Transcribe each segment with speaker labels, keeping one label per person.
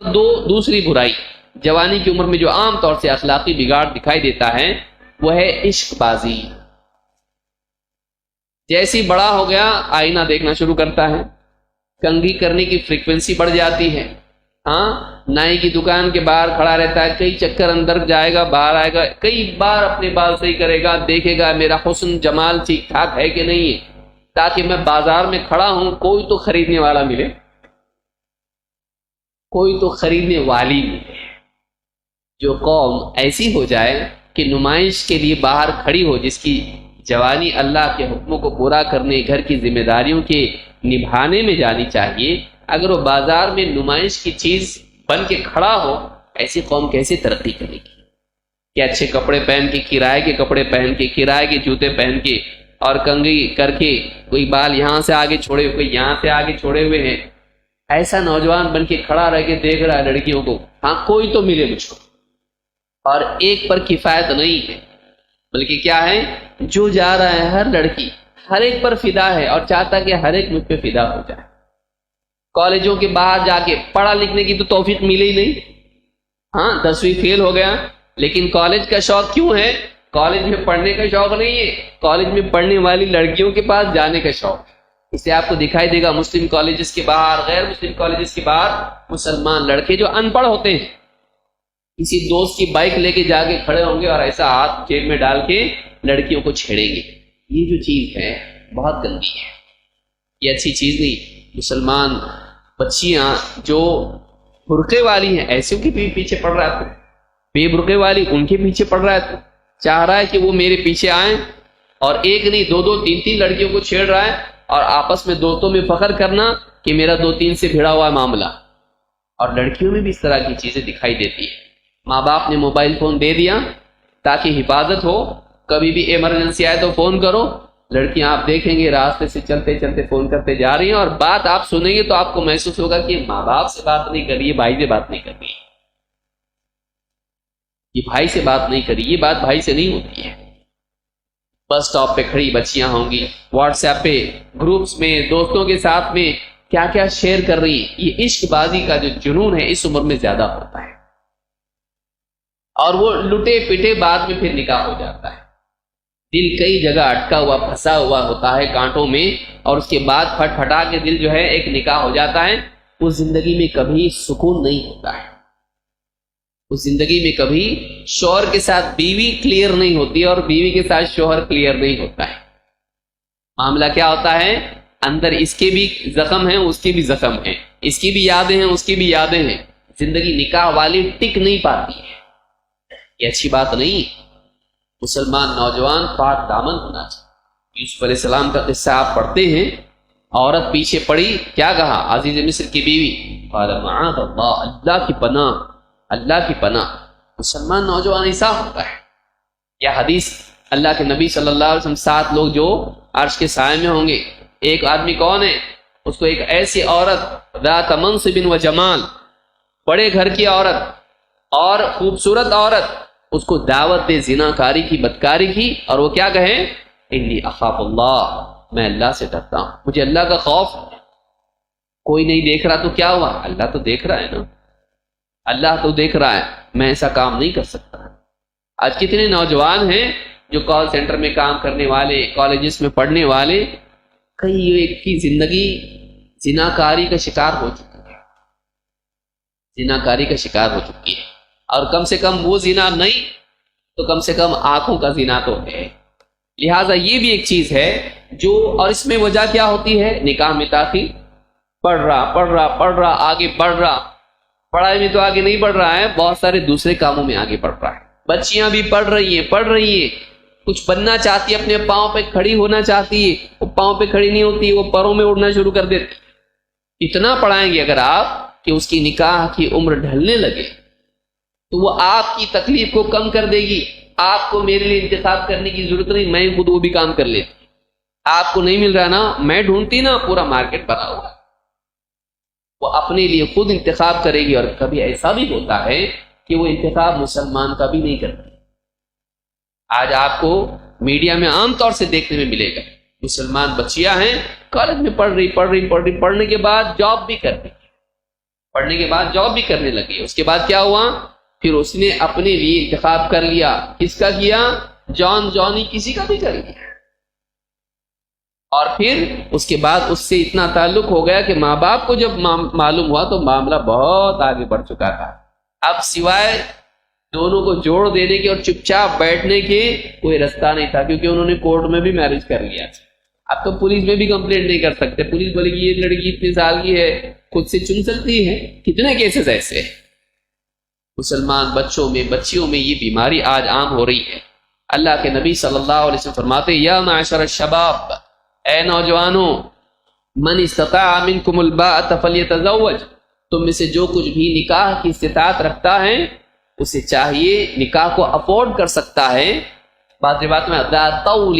Speaker 1: دوسری برائی جوانی کی عمر میں جو عام طور سے اخلاقی بگاڑ دکھائی دیتا ہے وہ ہے عشق بازی. جیسی بڑا ہو گیا آئینہ دیکھنا شروع کرتا ہے، کنگھی کرنے کی فریکوینسی بڑھ جاتی ہے. ہاں، نائی کی دکان کے باہر کھڑا رہتا ہے، کئی چکر اندر جائے گا باہر آئے گا، کئی بار اپنے بال صحیح کرے گا، دیکھے گا میرا حسن جمال ٹھیک ٹھاک ہے کہ نہیں ہے، تاکہ میں بازار میں کھڑا ہوں کوئی تو خریدنے والا ملے، کوئی تو خریدنے والی ملے. جو قوم ایسی ہو جائے کہ نمائش کے لیے باہر کھڑی ہو، جس کی جوانی اللہ کے حکموں کو پورا کرنے، گھر کی ذمہ داریوں کے نبھانے میں جانی چاہیے، اگر وہ بازار میں نمائش کی چیز بن کے کھڑا ہو، ایسی قوم کیسے ترقی کرے گی؟ کہ اچھے کپڑے پہن کے، کرائے کے کپڑے پہن کے، کرائے کے جوتے پہن کے، اور کنگھی کر کے، کوئی بال یہاں سے آگے چھوڑے ہوئے، یہاں سے آگے چھوڑے ہوئے ہیں، ایسا نوجوان بن کے کھڑا رہ کے دیکھ رہا ہے لڑکیوں کو، ہاں کوئی تو ملے مجھ کو. اور ایک پر کفایت نہیں ہے، بلکہ کیا ہے، جو جا رہا ہے ہر لڑکی ہر ایک پر فدا ہے اور چاہتا کہ ہر ایک مجھ پہ فدا ہو جائے. کالجوں کے باہر جا کے پڑھا لکھنے کی تو توفیق ملے ہی نہیں. ہاں 10ویں فیل ہو گیا، لیکن کالج کا شوق کیوں ہے؟ کالج میں پڑھنے کا شوق نہیں ہے، کالج میں پڑھنے والی لڑکیوں کے پاس جانے کا شوق. اسے آپ کو دکھائی دے گا مسلم کالجز کے باہر، غیر مسلم کالجز کے باہر مسلمان لڑکے جو ان پڑھ ہوتے ہیں کسی دوست کی بائک لے کے جا کے کھڑے ہوں گے اور ایسا ہاتھ جیب میں ڈال کے لڑکیوں کو چھیڑیں گے. یہ جو چیز ہے بہت گندی ہے، یہ اچھی چیز نہیں. مسلمان بچیاں جو برقعے والی ہیں ایسے کے بھی پیچھے پڑ رہا ہے، بے برقعے والی ان کے پیچھے پڑ رہا ہے، چاہ رہا ہے کہ وہ میرے پیچھے آئیں، اور ایک نہیں دو دو تین تین لڑکیوں کو چھیڑ رہا ہے، اور آپس میں دوستوں میں فخر کرنا کہ میرا 2-3 سے بھیڑا ہوا معاملہ. اور لڑکیوں میں بھی اس طرح کی چیزیں دکھائی دیتی ہیں. ماں باپ نے موبائل فون دے دیا تاکہ حفاظت ہو، کبھی بھی ایمرجنسی آئے تو فون کرو. لڑکیاں آپ دیکھیں گے راستے سے چلتے چلتے فون کرتے جا رہی ہیں، اور بات آپ سنیں گے تو آپ کو محسوس ہوگا کہ ماں باپ سے بات نہیں کر رہی ہے، بھائی سے بات نہیں کر رہی ہے، یہ بھائی سے بات نہیں کری، یہ بات بھائی سے نہیں ہوتی ہے. بس اسٹاپ پہ کھڑی بچیاں ہوں گی، واٹس ایپ پہ گروپس میں دوستوں کے ساتھ میں کیا کیا شیئر کر رہی ہیں. یہ عشق بازی کا جو جنون ہے اس عمر میں زیادہ ہوتا ہے، اور وہ لٹے پٹے بعد میں پھر نکاح ہو جاتا ہے. دل کئی جگہ اٹکا ہوا پھنسا ہوا ہوتا ہے کانٹوں میں، اور اس کے بعد پھٹ پھٹا کے دل جو ہے ایک نکاح ہو جاتا ہے. اس زندگی میں کبھی سکون نہیں ہوتا ہے، اس زندگی میں کبھی شوہر کے ساتھ بیوی کلیئر نہیں ہوتی اور بیوی کے ساتھ شوہر کلیئر نہیں ہوتا ہے. معاملہ کیا ہوتا ہے، اندر اس کے بھی زخم ہیں اس کے بھی زخم ہیں، اس کی بھی یادیں ہیں اس کی بھی یادیں ہیں. زندگی نکاح والی ٹک نہیں پاتی ہے، یہ اچھی بات نہیں. مسلمان نوجوان پاک دامن ہونا چاہیے. یوسف علیہ السلام کا قصہ آپ پڑھتے ہیں، عورت پیچھے پڑی، کیا کہا، عزیز مصر کی بیوی، قال معاذ اللہ، اللہ کی پناہ، اللہ کی پناہ. مسلمان نوجوان ایسا ہوتا ہے. یہ حدیث اللہ کے نبی صلی اللہ علیہ وسلم 7 لوگ جو عرش کے سائے میں ہوں گے. ایک آدمی کون ہے؟ اس کو ایک ایسی عورت ذات منصب و جمال، بڑے گھر کی عورت اور خوبصورت عورت، اس کو دعوت دے زنا کاری کی، بدکاری کی، اور وہ کیا کہے، انی اخاف اللہ، میں اللہ سے ڈرتا ہوں، مجھے اللہ کا خوف ہے. کوئی نہیں دیکھ رہا تو کیا ہوا، اللہ تو دیکھ رہا ہے نا، اللہ تو دیکھ رہا ہے، میں ایسا کام نہیں کر سکتا. آج کتنے نوجوان ہیں جو کال سینٹر میں کام کرنے والے، کالجز میں پڑھنے والے، کئی ایک کی زندگی زناکاری کا شکار ہو چکی ہے، زناکاری کا شکار ہو چکی ہے. اور کم سے کم وہ زنا نہیں تو کم سے کم آنکھوں کا زنا تو ہے. لہٰذا یہ بھی ایک چیز ہے جو، اور اس میں وجہ کیا ہوتی ہے، نکاح میں تاخیر. پڑھ رہا آگے بڑھ رہا، پڑھائی میں تو آگے نہیں بڑھ رہا ہے، بہت سارے دوسرے کاموں میں آگے بڑھ رہا ہے. بچیاں بھی پڑھ رہی ہیں، کچھ بننا چاہتی ہے، اپنے پاؤں پہ کھڑی ہونا چاہتی ہے، وہ پاؤں پہ کھڑی نہیں ہوتی، وہ پروں میں اڑنا شروع کر دیتی. اتنا پڑھائیں گے اگر آپ کہ اس کی نکاح کی عمر ڈھلنے لگے تو وہ آپ کی تکلیف کو کم کر دے گی. آپ کو میرے لیے انتخاب کرنے کی ضرورت نہیں، میں خود وہ بھی کام کر لیتی. آپ کو نہیں مل رہا نا، میں ڈھونڈتی نا، پورا مارکیٹ بنا ہوا. وہ اپنے لیے خود انتخاب کرے گی. اور کبھی ایسا بھی ہوتا ہے کہ وہ انتخاب مسلمان کا بھی نہیں کرتی. آج آپ کو میڈیا میں عام طور سے دیکھنے میں ملے گا، مسلمان بچیاں ہیں، کالج میں پڑھ رہی، پڑھنے کے بعد جاب بھی کرتی، پڑھنے کے بعد جاب بھی کرنے لگی. اس کے بعد کیا ہوا؟ پھر اس نے اپنے لیے انتخاب کر لیا. کس کا کیا؟ جانی کسی کا بھی کر لیا. اور پھر اس کے بعد اس سے اتنا تعلق ہو گیا کہ ماں باپ کو جب معلوم ہوا تو معاملہ بہت آگے بڑھ چکا تھا. اب سوائے دونوں کو جوڑ دینے کے اور چپ چاپ بیٹھنے کے کوئی رستہ نہیں تھا، کیونکہ انہوں نے کورٹ میں بھی میرج کر لیا. اب تو پولیس میں بھی کمپلینٹ نہیں کر سکتے. پولیس بولے کہ یہ لڑکی اتنے سال کی ہے، خود سے چن سکتی ہے. کتنے کیسز ایسے ہیں. مسلمان بچوں میں بچیوں میں یہ بیماری آج عام ہو رہی ہے. اللہ کے نبی صلی اللہ علیہ وسلم فرماتے ہیں یا معاشر الشباب، اے نوجوانوں، من استطاع منکم الباءۃ فلیتزوج، تم میں سے جو کچھ بھی نکاح کی استطاعت رکھتا ہے اسے چاہیے نکاح کو افورڈ کر سکتا ہے. بعض روایت میں ذا طول،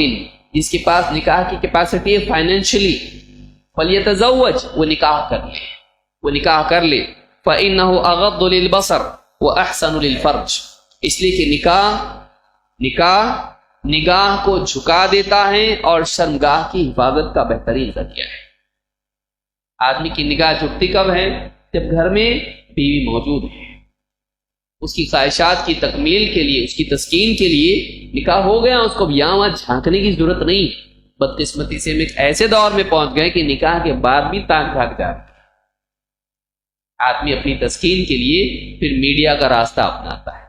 Speaker 1: جس کے پاس نکاح کی کیپیسٹی ہے فائنینشلی، فلیتزوج، وہ نکاح کر لے. فإنہ اغض للبصر واحسن للفرج، اس لیے کہ نگاہ کو جھکا دیتا ہے اور شرمگاہ کی حفاظت کا بہترین ذریعہ ہے. آدمی کی نگاہ جھکتی کب ہے؟ جب گھر میں بیوی موجود ہے. اس کی خواہشات کی تکمیل کے لیے، اس کی تسکین کے لیے نکاح ہو گیا، اس کو یہاں وہاں جھانکنے کی ضرورت نہیں. بدقسمتی سے ہم ایک ایسے دور میں پہنچ گئے کہ نکاح کے بعد بھی تاک جھانک جاتا ہے. آدمی اپنی تسکین کے لیے پھر میڈیا کا راستہ اپناتا ہے.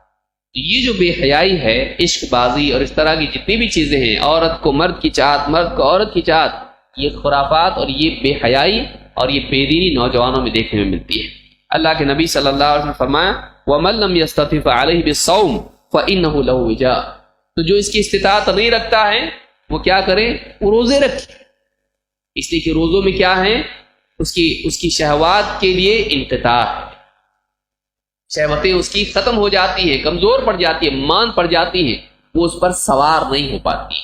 Speaker 1: تو یہ جو بے حیائی ہے، عشق بازی اور اس طرح کی جتنی بھی چیزیں ہیں، عورت کو مرد کی چاہت، مرد کو عورت کی چاہت، یہ خرافات اور یہ بے حیائی اور یہ بے دینی نوجوانوں میں دیکھنے میں ملتی ہے. اللہ کے نبی صلی اللہ علیہ وسلم فرمایا وَمَن لَّمْ يَسْتَطِعْ فَعَلَيْهِ بِالصَّوْمِ فَإِنَّهُ لَهُ وِجَاءٌ، تو جو اس کی استطاعت نہیں رکھتا ہے وہ کیا کرے؟ وہ روزے رکھے. اس لیے کہ روزوں میں کیا ہے؟ اس کی شہوات کے لیے انقطاع ہے. شہوتیں اس کی ختم ہو جاتی ہیں، کمزور پڑ جاتی ہیں، مان پڑ جاتی ہیں، وہ اس پر سوار نہیں ہو پاتی.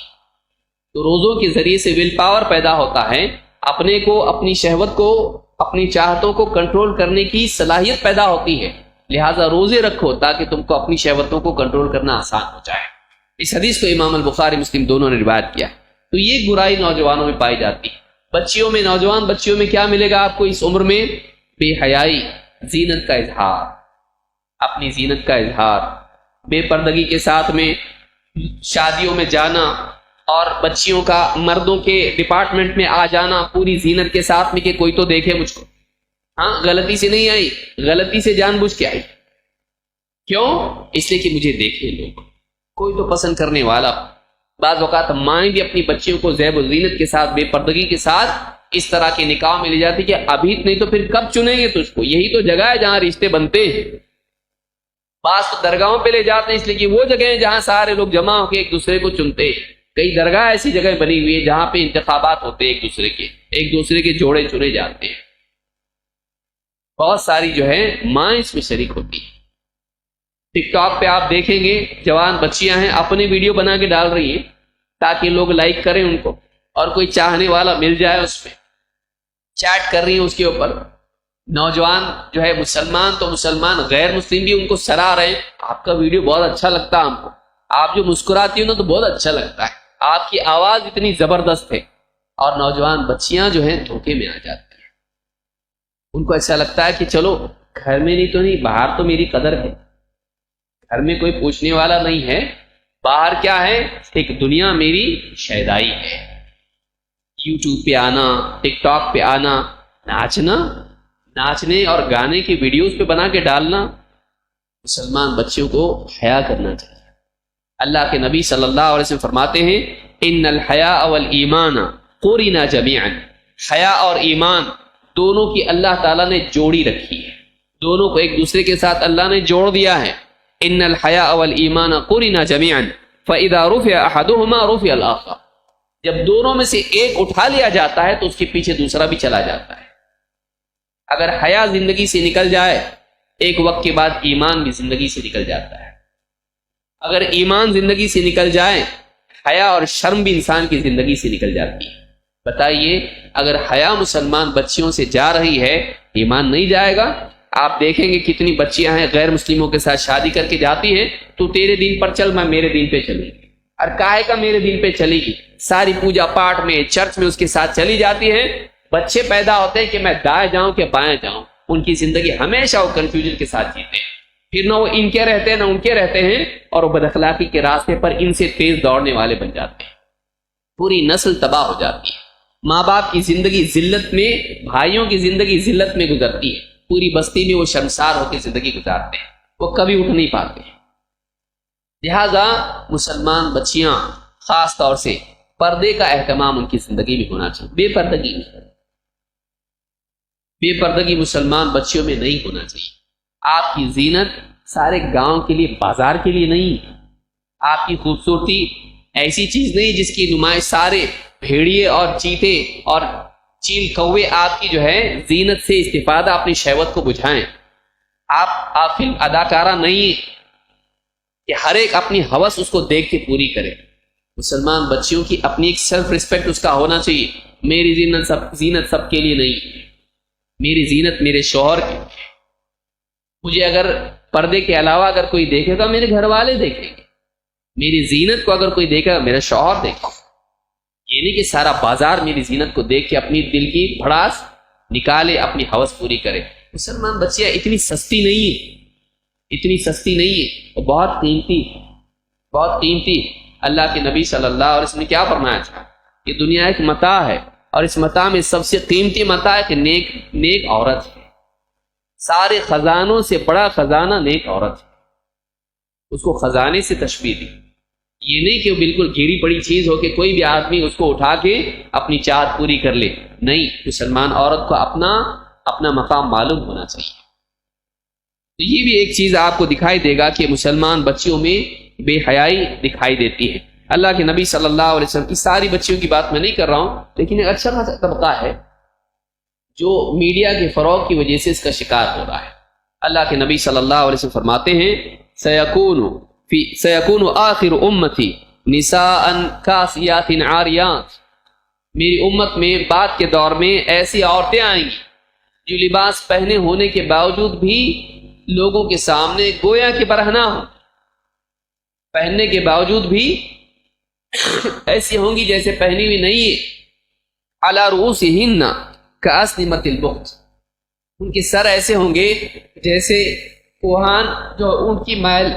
Speaker 1: تو روزوں کے ذریعے سے ول پاور پیدا ہوتا ہے، اپنے کو، اپنی شہوت کو، اپنی چاہتوں کو کنٹرول کرنے کی صلاحیت پیدا ہوتی ہے. لہٰذا روزے رکھو تاکہ تم کو اپنی شہوتوں کو کنٹرول کرنا آسان ہو جائے. اس حدیث کو امام البخاری مسلم دونوں نے روایت کیا. تو یہ برائی نوجوانوں میں پائی جاتی ہے. بچیوں میں، نوجوان بچیوں میں کیا ملے گا آپ کو اس عمر میں؟ بے حیائی، زینت کا اظہار، اپنی زینت کا اظہار، بے پردگی کے ساتھ میں شادیوں میں جانا اور بچیوں کا مردوں کے ڈپارٹمنٹ میں آ جانا پوری زینت کے ساتھ میں کہ کوئی تو دیکھے مجھ کو. ہاں، غلطی سے نہیں آئی، غلطی سے جان بوجھ کے آئی. کیوں؟ اس لیے کہ مجھے دیکھے لوگ، کوئی تو پسند کرنے والا. بعض اوقات مائیں بھی اپنی بچیوں کو زیب و زینت کے ساتھ، بے پردگی کے ساتھ اس طرح کے نکاح میں لے جاتی کہ ابھی نہیں تو پھر کب چنیں گے تجھ کو. یہی تو جگہ ہے جہاں رشتے بنتے ہیں. بعض تو درگاہوں پہ لے جاتے ہیں اس لیے کہ وہ جگہ ہیں جہاں سارے لوگ جمع ہو کے ایک دوسرے کو چنتے ہیں. کئی درگاہ ایسی جگہ بنی ہوئی ہے جہاں پہ انتخابات ہوتے ہیں، ایک دوسرے کے جوڑے چنے جاتے ہیں. بہت ساری جو ہے ماں اس میں شریک ہوتی ہے. ٹک ٹاک پہ آپ دیکھیں گے جوان بچیاں ہیں اپنی ویڈیو بنا کے ڈال رہی ہیں تاکہ لوگ لائک کریں ان کو، اور کوئی چاہنے والا مل جائے اس میں چیٹ کر رہی ہیں اس کے اوپر. نوجوان جو ہے مسلمان تو مسلمان، غیر مسلم بھی ان کو سراہ رہے ہیں، آپ کا ویڈیو بہت اچھا لگتا ہے ہم کو، آپ جو مسکراتی ہو نا تو بہت اچھا لگتا ہے، آپ کی آواز اتنی زبردست ہے. اور نوجوان بچیاں جو ہیں دھوکے میں آ جاتی ہیں. ان کو ایسا لگتا ہے کہ چلو گھر میں نہیں تو نہیں، باہر تو میری قدر ہے، گھر میں کوئی پوچھنے والا نہیں ہے، باہر کیا ہے؟ ایک دنیا میری شیدائی ہے. یوٹیوب پہ آنا، ٹک ٹاک پہ آنا، ناچنے اور گانے کی ویڈیوز پہ بنا کے ڈالنا. مسلمان بچوں کو حیا کرنا چاہیے. اللہ کے نبی صلی اللہ علیہ وسلم فرماتے ہیں ان الحیاء والایمان قرنا جميعا، حیا اور ایمان دونوں کی اللہ تعالیٰ نے جوڑی رکھی ہے، دونوں کو ایک دوسرے کے ساتھ اللہ نے جوڑ دیا ہے. ان الحیاء والایمان قرنا جميعا فاذا رفع احدهما رفع الاخر، جب دونوں میں سے ایک اٹھا لیا جاتا ہے تو اس کے پیچھے دوسرا بھی چلا جاتا ہے. اگر حیا زندگی سے نکل جائے ایک وقت کے بعد ایمان بھی زندگی سے نکل جاتا ہے. اگر ایمان زندگی سے نکل جائے حیا اور شرم بھی انسان کی زندگی سے نکل جاتی ہے. بتائیے اگر حیا مسلمان بچیوں سے جا رہی ہے ایمان نہیں جائے گا؟ آپ دیکھیں گے کتنی بچیاں ہیں غیر مسلموں کے ساتھ شادی کر کے جاتی ہیں، تو تیرے دین پر چل، میں میرے دین پہ چلوں گی. اور کاہے کا میرے دین پہ چلے گی؟ ساری پوجا پاٹ میں، چرچ میں اس کے ساتھ چلی جاتی ہیں. بچے پیدا ہوتے ہیں کہ میں دائیں جاؤں کہ بائیں جاؤں، ان کی زندگی ہمیشہ وہ کنفیوژن کے ساتھ جیتے ہیں، پھر نہ وہ ان کے رہتے ہیں نہ ان کے رہتے ہیں، اور وہ بد اخلاقی کے راستے پر ان سے تیز دوڑنے والے بن جاتے ہیں، پوری نسل تباہ ہو جاتی ہے۔ ماں باپ کی زندگی ذلت میں، بھائیوں کی زندگی ذلت میں گزرتی ہے، پوری بستی میں وہ شرمسار ہو کے زندگی گزارتے ہیں، وہ کبھی اٹھ نہیں پاتے۔ لہذا مسلمان بچیاں خاص طور سے پردے کا اہتمام ان کی زندگی میں ہونا چاہیے، بے پردگی مسلمان بچیوں میں نہیں ہونا چاہیے۔ آپ کی زینت سارے گاؤں کے لیے، بازار کے لیے نہیں، آپ کی خوبصورتی ایسی چیز نہیں جس کی نمائش سارے بھیڑیے اور چیتے اور چیل کوے آپ کی جو ہے زینت سے استفادہ اپنی شہوت کو بجھائیں۔ آپ فلم اداکارہ نہیں کہ ہر ایک اپنی ہوس اس کو دیکھ کے پوری کرے۔ مسلمان بچیوں کی اپنی ایک سیلف ریسپیکٹ اس کا ہونا چاہیے، میری زینت سب کے لیے نہیں، میری زینت میرے شوہر کی، مجھے اگر پردے کے علاوہ اگر کوئی دیکھے گا میرے گھر والے دیکھیں گے، میری زینت کو اگر کوئی دیکھے گا میرا شوہر دیکھے گا۔ یہ نہیں کہ سارا بازار میری زینت کو دیکھ کے اپنی دل کی بھڑاس نکالے، اپنی ہوس پوری کرے۔ مسلمان بچیاں اتنی سستی نہیں ہے، وہ بہت قیمتی۔ اللہ کے نبی صلی اللہ علیہ وسلم نے کیا فرمایا تھا؟ یہ دنیا ایک متاع ہے، اور اس متاع میں سب سے قیمتی متاع ہے کہ نیک عورت ہے۔ سارے خزانوں سے بڑا خزانہ نیک عورت ہے، اس کو خزانے سے تشبیہ دی۔ یہ نہیں کہ وہ بالکل گری پڑی چیز ہو کہ کوئی بھی آدمی اس کو اٹھا کے اپنی چاہت پوری کر لے، نہیں، مسلمان عورت کو اپنا مقام معلوم ہونا چاہیے۔ تو یہ بھی ایک چیز آپ کو دکھائی دے گا کہ مسلمان بچیوں میں بے حیائی دکھائی دیتی ہے۔ اللہ کے نبی صلی اللہ علیہ وسلم کی ساری بچیوں کی بات میں نہیں کر رہا ہوں، لیکن ایک اچھا خاصا طبقہ ہے جو میڈیا کے فروغ کی وجہ سے اس کا شکار ہو رہا ہے۔ اللہ کے نبی صلی اللہ علیہ وسلم فرماتے ہیں سیکون آخر امتی نساء کاسیات عاریات، میری امت میں بعد کے دور میں ایسی عورتیں آئیں گی جو لباس پہنے ہونے کے باوجود بھی لوگوں کے سامنے گویا کہ برہنہ ہو، پہننے کے باوجود بھی ایسی ہوں گی جیسے پہنی ہوئی نہیں ہے۔ علی رؤوسہن کاسنمۃ البخت، ان کے سر ایسے ہوں گے جیسے کوہان جو اونٹ کی مائل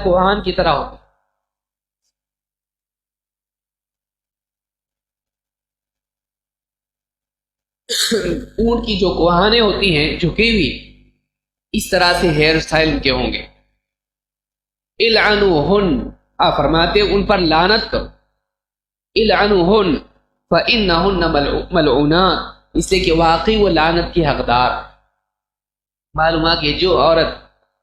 Speaker 1: کوہان کی طرح ہو۔ اونٹ کی جو کوہانیں ہوتی ہیں جھکی ہوئی، اس طرح سے ہیئر سٹائل ان کے ہوں گے۔ العنوہن، آپ فرماتے ان پر لعنت کرو، العنوہن فإنہن ملعونات، اس لیے کہ واقعی وہ لعنت کی حقدار۔ معلوم ہے کہ جو عورت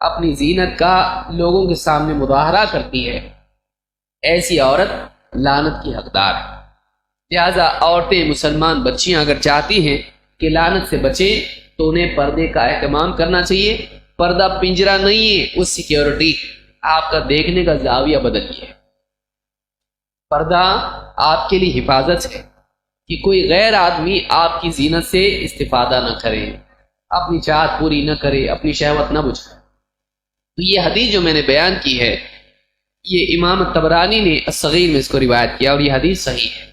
Speaker 1: اپنی زینت کا لوگوں کے سامنے مظاہرہ کرتی ہے، ایسی عورت لعنت کی حقدار ہے۔ لہذا عورتیں، مسلمان بچیاں اگر چاہتی ہیں کہ لعنت سے بچیں تو انہیں پردے کا اہتمام کرنا چاہیے۔ پردہ پنجرہ نہیں ہے، اس سیکیورٹی آپ کا دیکھنے کا زاویہ بدلیے۔ پردہ آپ کے لیے حفاظت ہے کہ کوئی غیر آدمی آپ کی زینت سے استفادہ نہ کرے، اپنی چاہت پوری نہ کرے، اپنی شہوت نہ بجھائے۔ تو یہ حدیث جو میں نے بیان کی ہے، یہ امام طبرانی نے الصغیر میں اس کو روایت کیا، اور یہ حدیث صحیح ہے۔